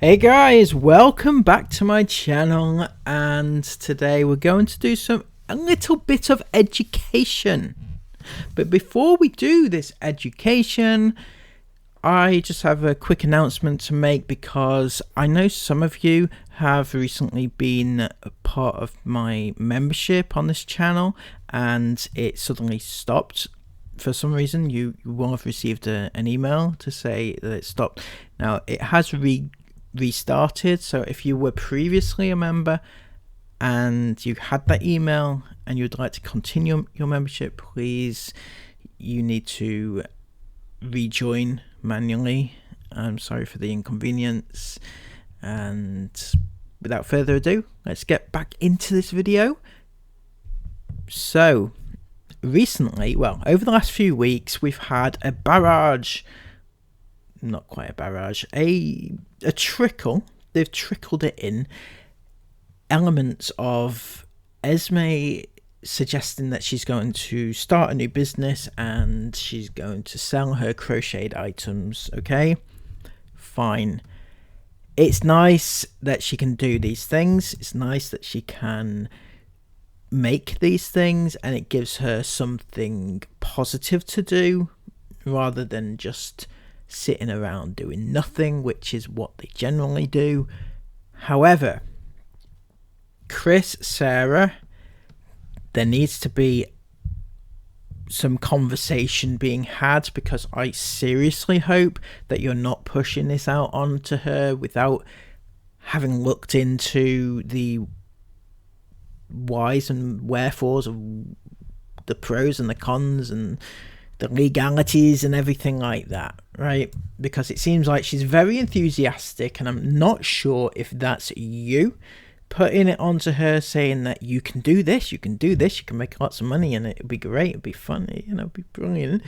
Hey guys, welcome back to my channel, and today we're going to do a little bit of education. But before we do this education, I just have a quick announcement to make, because I know some of you have recently been a part of my membership on this channel and it suddenly stopped. For some reason, you will have received an email to say that it stopped. Now it has restarted, so if you were previously a member and you had that email and you'd like to continue your membership, please, you need to rejoin manually. I'm sorry for the inconvenience, and without further ado, let's get back into this video. So recently, well, over the last few weeks, we've had a barrage, not quite a barrage, a trickle. They've trickled it in elements of Esme suggesting that she's going to start a new business and she's going to sell her crocheted items. Okay, fine. It's nice that she can do these things. It's nice that she can make these things, and it gives her something positive to do rather than just sitting around doing nothing, which is what they generally do. However, Chris, Sarah, there needs to be some conversation being had, because I seriously hope that you're not pushing this out onto her without having looked into the whys and wherefores of the pros and the cons and the legalities and everything like that, right? Because it seems like she's very enthusiastic, and I'm not sure if that's you putting it onto her, saying that you can do this, you can do this, you can make lots of money, and it'd be great, it'd be funny, it'd be brilliant.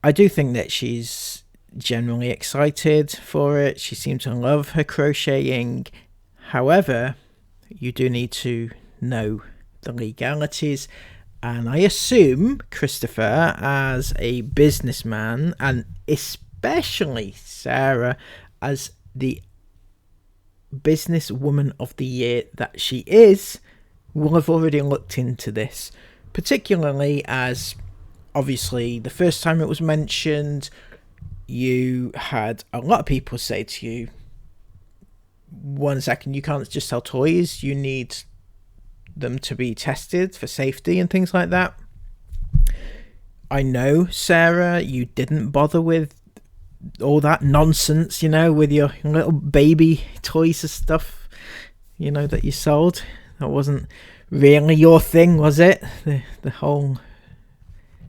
I do think that she's generally excited for it. She seems to love her crocheting. However, you do need to know the legalities, and I assume Christopher, as a businessman, and especially Sarah as the businesswoman of the year that she is, will have already looked into this, particularly as obviously the first time it was mentioned, you had a lot of people say to you, 1 second, you can't just sell toys, you need them to be tested for safety and things like that. I know, Sarah, you didn't bother with all that nonsense, with your little baby toys and stuff, that you sold. That wasn't really your thing, was it? The whole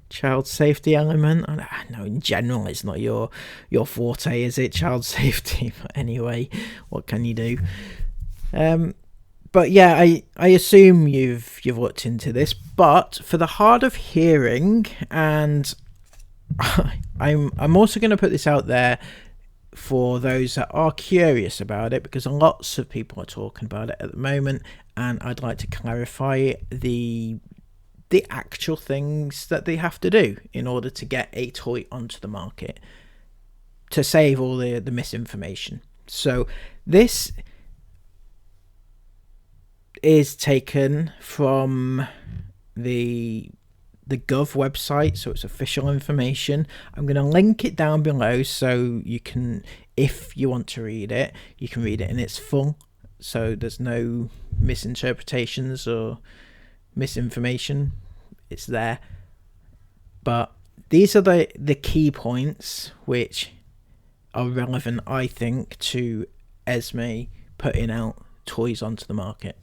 child safety element. I know in general it's not your forte, is it, child safety? But anyway, what can you do? But yeah, I assume you've looked into this, but for the hard of hearing, and I'm also going to put this out there for those that are curious about it, because lots of people are talking about it at the moment, and I'd like to clarify the actual things that they have to do in order to get a toy onto the market, to save all the misinformation. So this is taken from the Gov website, so it's official information. I'm going to link it down below, so you can, if you want to read it, you can read it in its full, so there's no misinterpretations or misinformation. It's there. But these are the key points which are relevant, I think, to Esme putting out toys onto the market.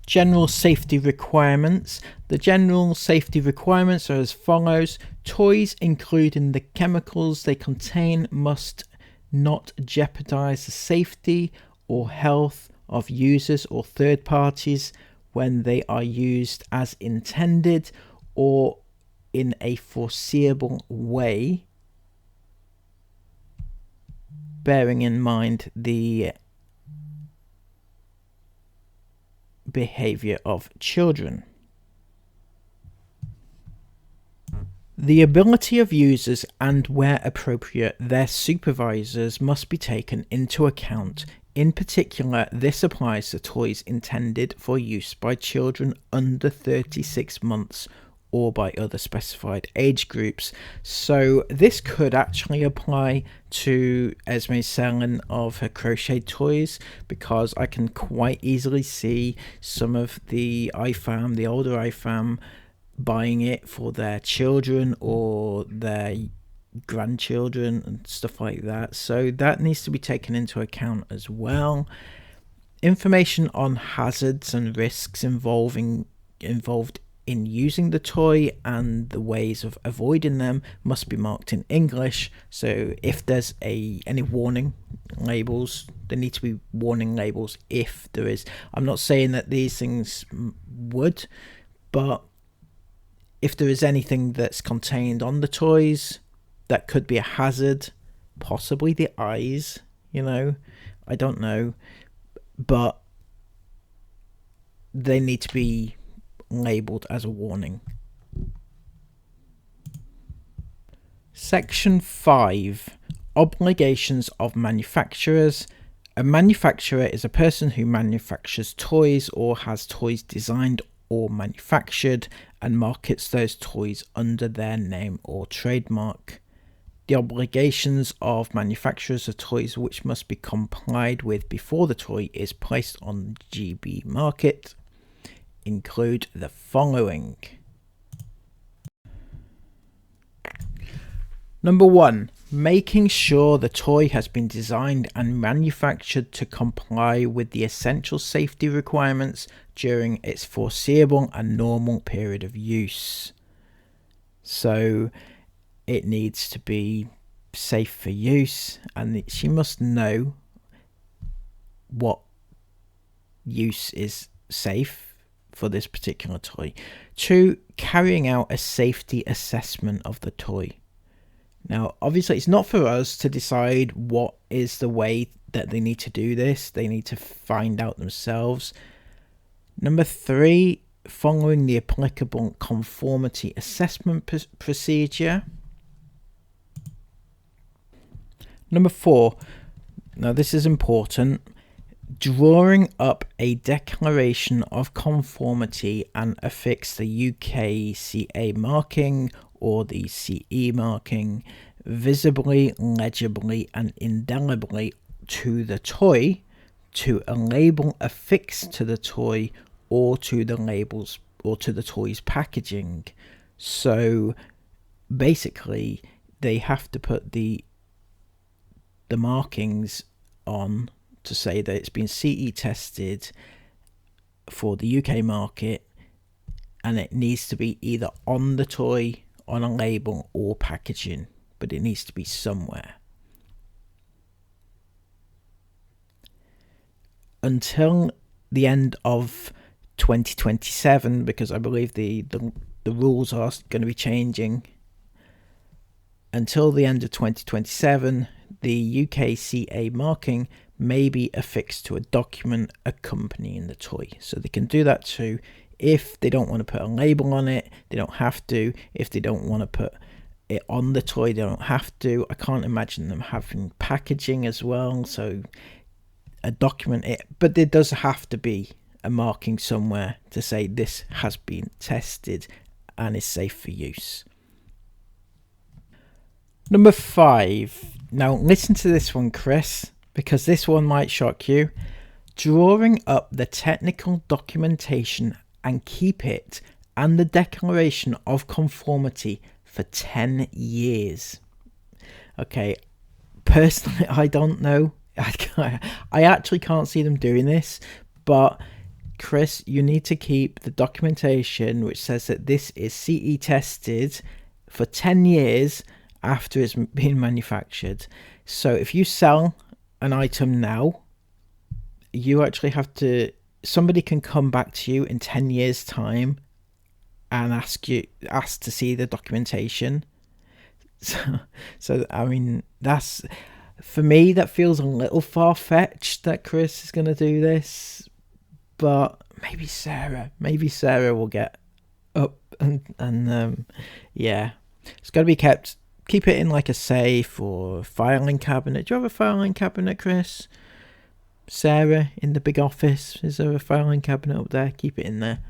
General safety requirements. The general safety requirements are as follows. Toys, including the chemicals they contain, must not jeopardize the safety or health of users or third parties when they are used as intended or in a foreseeable way, bearing in mind the behavior of children. The ability of users and, where appropriate, their supervisors must be taken into account. In particular, this applies to toys intended for use by children under 36 months or by other specified age groups. So this could actually apply to Esme's selling of her crochet toys, because I can quite easily see some of the older IFAM, buying it for their children or their grandchildren and stuff like that. So that needs to be taken into account as well. Information on hazards and risks involved in using the toy and the ways of avoiding them must be marked in English. So if there's any warning labels, there need to be warning labels if there is. I'm not saying that these things would, but if there is anything that's contained on the toys that could be a hazard, possibly the eyes, I don't know, but they need to be labelled as a warning. Section 5. Obligations of manufacturers. A manufacturer is a person who manufactures toys or has toys designed or manufactured and markets those toys under their name or trademark. The obligations of manufacturers of toys which must be complied with before the toy is placed on the GB market include the following. Number 1. Making sure the toy has been designed and manufactured to comply with the essential safety requirements during its foreseeable and normal period of use. So it needs to be safe for use, and she must know what use is safe for this particular toy. 2. Carrying out a safety assessment of the toy. Now, obviously, it's not for us to decide what is the way that they need to do this. They need to find out themselves. Number 3, following the applicable conformity assessment procedure. Number 4, now this is important, drawing up a declaration of conformity and affix the UKCA marking or the CE marking visibly, legibly and indelibly to the toy, to a label affixed to the toy or to the labels or to the toy's packaging. So basically they have to put the markings on to say that it's been CE tested for the UK market, and it needs to be either on the toy, on a label or packaging, but it needs to be somewhere. Until the end of 2027, because I believe the rules are going to be changing. Until the end of 2027, the UKCA marking may be affixed to a document accompanying the toy. So they can do that too. If they don't want to put a label on it, they don't have to. If they don't want to put it on the toy, they don't have to. I can't imagine them having packaging as well, so a document it, but there does have to be a marking somewhere to say this has been tested and is safe for use. Number 5. Now listen to this one, Chris, because this one might shock you. Drawing up the technical documentation and keep it and the declaration of conformity for 10 years. Okay, personally, I don't know. I actually can't see them doing this, but Chris, you need to keep the documentation which says that this is CE tested for 10 years after it's been manufactured. So if you sell an item now, you actually have to, somebody can come back to you in 10 years time and ask to see the documentation. So I mean, that's, for me, that feels a little far-fetched that Chris is going to do this, but maybe Sarah will get up and yeah. It's got to be kept. Keep it in like a safe or filing cabinet. Do you have a filing cabinet, Chris? Sarah, in the big office, is there a filing cabinet up there? Keep it in there.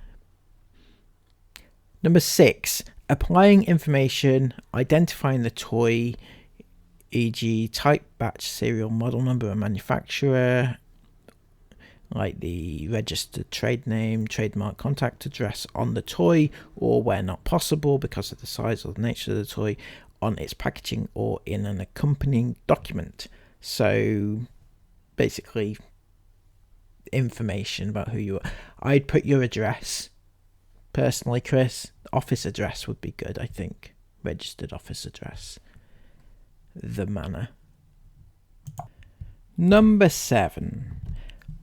Number 6, applying information, identifying the toy, e.g. type, batch, serial, model number, and manufacturer, like the registered trade name, trademark, contact address on the toy, or where not possible because of the size or the nature of the toy, on its packaging or in an accompanying document. So basically information about who you are. I'd put your address. Personally, Chris, office address would be good, I think. Registered office address. The manor. Number 7.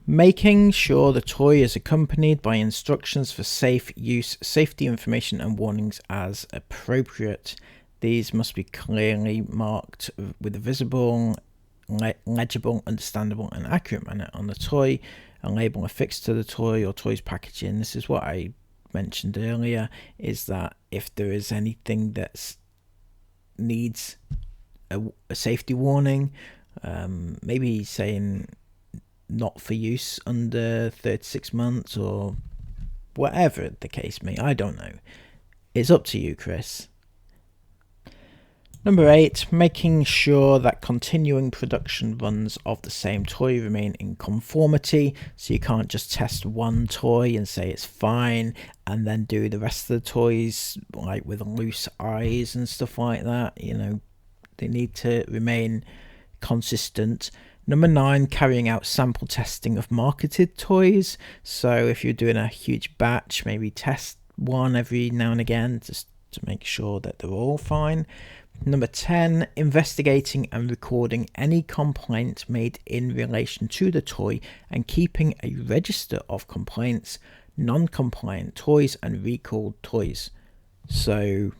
Making sure the toy is accompanied by instructions for safe use, safety information and warnings as appropriate. These must be clearly marked with a visible, legible, understandable and accurate manner on the toy. A label affixed to the toy or toy's packaging. This is what I mentioned earlier, is that if there is anything that needs a safety warning, maybe saying not for use under 36 months or whatever the case may, I don't know. It's up to you, Chris. Number 8, making sure that continuing production runs of the same toy remain in conformity. So you can't just test one toy and say it's fine and then do the rest of the toys like with loose eyes and stuff like that. You know, they need to remain consistent. Number 9, carrying out sample testing of marketed toys. So if you're doing a huge batch, maybe test one every now and again just to make sure that they're all fine. Number 10, investigating and recording any complaint made in relation to the toy and keeping a register of complaints, non-compliant toys and recalled toys. So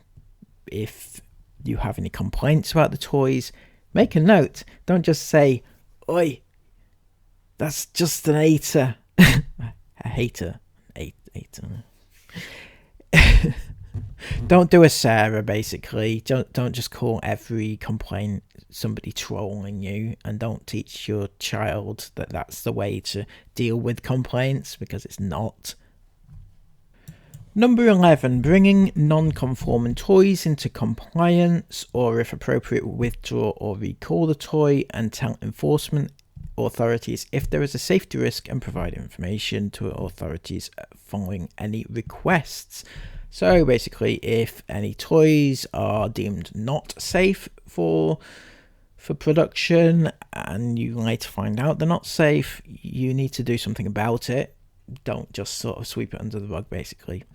if you have any complaints about the toys, make a note. Don't just say, "Oi, that's just an hater." A hater. Hater. Don't do a Sarah, basically. Don't just call every complaint somebody trolling you, and don't teach your child that that's the way to deal with complaints, because it's not. Number 11, bringing non-conforming toys into compliance, or if appropriate, withdraw or recall the toy and tell enforcement authorities if there is a safety risk and provide information to authorities following any requests. So basically, if any toys are deemed not safe for production and you later find out they're not safe, you need to do something about it. Don't just sort of sweep it under the rug, basically.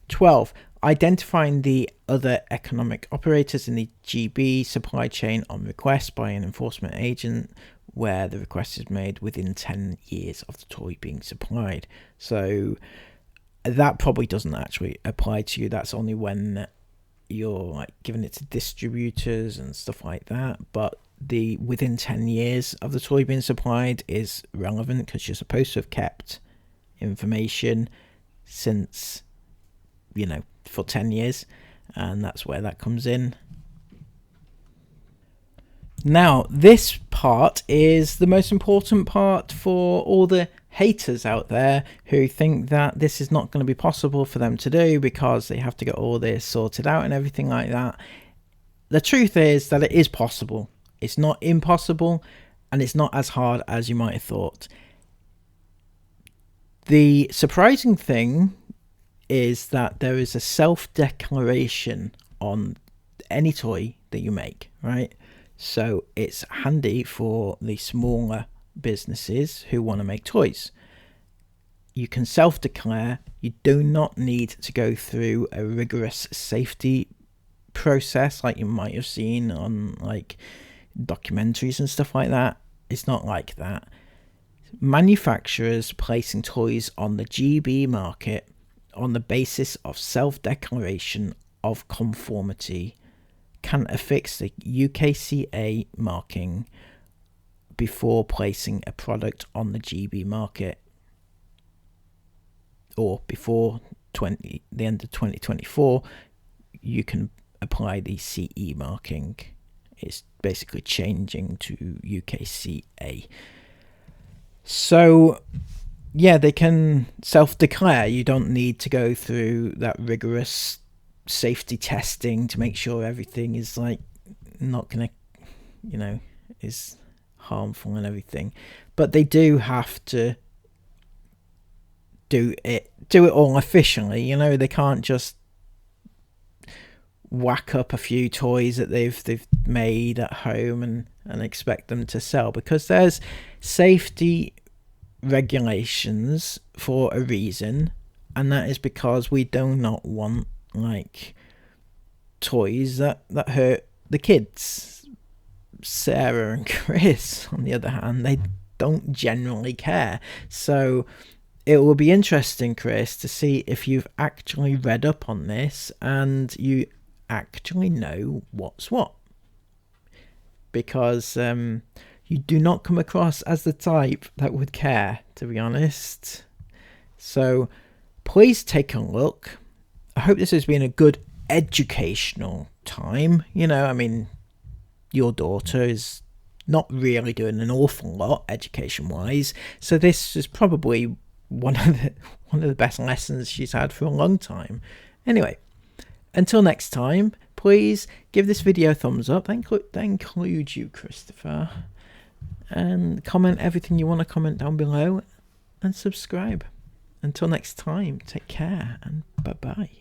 12, identifying the other economic operators in the GB supply chain on request by an enforcement agent where the request is made within 10 years of the toy being supplied. So that probably doesn't actually apply to you. That's only when you're like giving it to distributors and stuff like that. But the within 10 years of the toy being supplied is relevant because you're supposed to have kept information since, you know, for 10 years, and that's where that comes in. Now, this part is the most important part for all the haters out there who think that this is not going to be possible for them to do because they have to get all this sorted out and everything like that. The truth is that it is possible. It's not impossible, and it's not as hard as you might have thought. The surprising thing is that there is a self-declaration on any toy that you make, right? So it's handy for the smaller businesses who want to make toys. You can self-declare. You do not need to go through a rigorous safety process like you might have seen on like documentaries and stuff like that. It's not like that. Manufacturers placing toys on the GB market on the basis of self-declaration of conformity can affix the UKCA marking before placing a product on the GB market, or before the end of 2024. You can apply the CE marking. It's basically changing to UKCA. So yeah, they can self-declare. You don't need to go through that rigorous safety testing to make sure everything is like not gonna, is harmful and everything. But they do have to do it all efficiently. They can't just whack up a few toys that they've made at home and expect them to sell, because there's safety regulations for a reason, and that is because we do not want like toys that hurt the kids. Sarah and Chris, on the other hand, they don't generally care. So it will be interesting, Chris, to see if you've actually read up on this and you actually know what's what, because you do not come across as the type that would care, to be honest. So please take a look. I hope this has been a good educational time. Your daughter is not really doing an awful lot education wise, so this is probably one of the best lessons she's had for a long time. Anyway, until next time, please give this video a thumbs up. That includes you, Christopher. And comment everything you want to comment down below. And subscribe. Until next time, take care and bye-bye.